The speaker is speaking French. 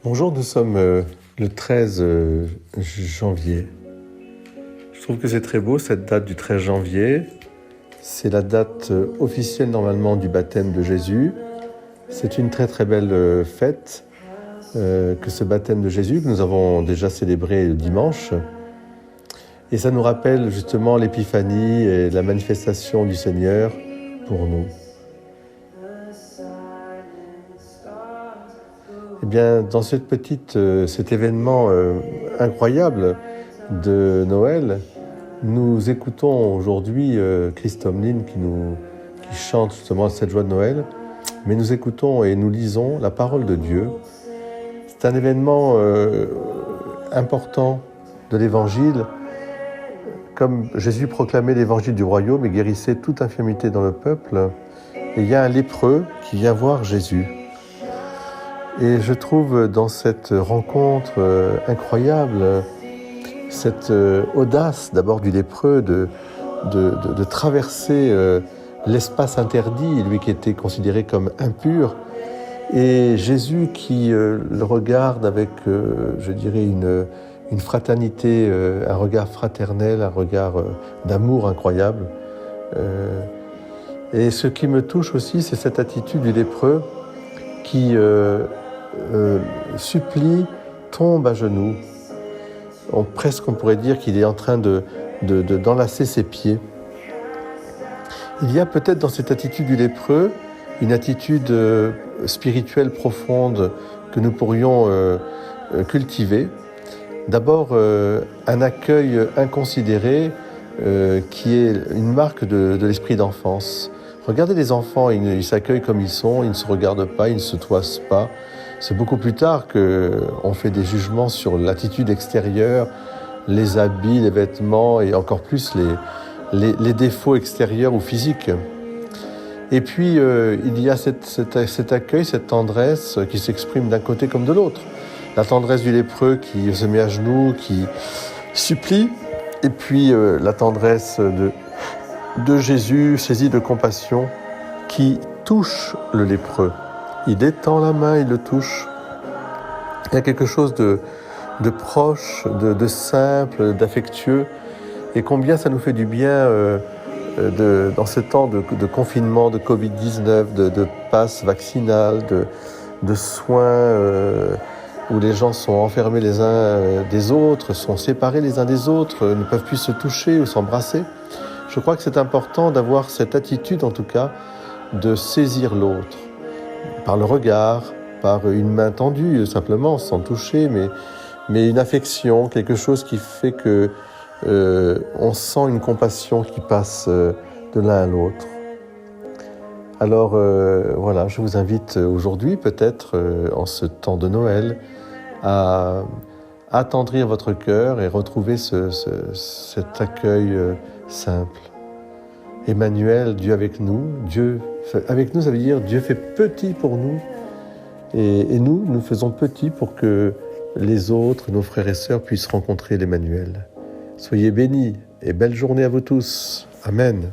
Bonjour, nous sommes le 13 janvier. Je trouve que c'est très beau cette date du 13 janvier. C'est la date officielle normalement du baptême de Jésus. C'est une très très belle fête que ce baptême de Jésus que nous avons déjà célébré le dimanche. Et ça nous rappelle justement l'épiphanie et la manifestation du Seigneur pour nous. Eh bien, dans cet événement incroyable de Noël, nous écoutons aujourd'hui Chris Tomlin qui chante justement cette joie de Noël, mais nous écoutons et nous lisons la parole de Dieu. C'est un événement important de l'Évangile. Comme Jésus proclamait l'Évangile du royaume et guérissait toute infirmité dans le peuple, et il y a un lépreux qui vient voir Jésus. Et je trouve dans cette rencontre incroyable, cette audace d'abord du lépreux de traverser l'espace interdit, lui qui était considéré comme impur, et Jésus qui le regarde avec, je dirais, une fraternité, un regard fraternel, un regard d'amour incroyable. Et ce qui me touche aussi, c'est cette attitude du lépreux qui supplie, tombe à genoux. Presque on pourrait dire qu'il est en train d'enlacer ses pieds. Il y a peut-être dans cette attitude du lépreux une attitude spirituelle profonde que nous pourrions cultiver. D'abord, un accueil inconsidéré qui est une marque de l'esprit d'enfance. Regardez les enfants, ils s'accueillent comme ils sont, ils ne se regardent pas, ils ne se toisent pas. C'est beaucoup plus tard qu'on fait des jugements sur l'attitude extérieure, les habits, les vêtements et encore plus les défauts extérieurs ou physiques. Et puis, il y a cet accueil, cette tendresse qui s'exprime d'un côté comme de l'autre. La tendresse du lépreux qui se met à genoux, qui supplie, et puis la tendresse de Jésus, saisi de compassion, qui touche le lépreux. Il étend la main, il le touche. Il y a quelque chose de proche, de simple, d'affectueux. Et combien ça nous fait du bien dans ce temps de confinement, de Covid-19, de passe vaccinale, de soins où les gens sont enfermés les uns des autres, sont séparés les uns des autres, ne peuvent plus se toucher ou s'embrasser. Je crois que c'est important d'avoir cette attitude, en tout cas, de saisir l'autre, par le regard, par une main tendue, simplement, sans toucher, mais une affection, quelque chose qui fait que on sent une compassion qui passe de l'un à l'autre. Alors, voilà, je vous invite aujourd'hui, peut-être, en ce temps de Noël, à attendrir votre cœur et retrouver cet accueil simple. Emmanuel, Dieu avec nous. Dieu avec nous, ça veut dire Dieu fait petit pour nous. Et nous faisons petit pour que les autres, nos frères et sœurs, puissent rencontrer l'Emmanuel. Soyez bénis et belle journée à vous tous. Amen.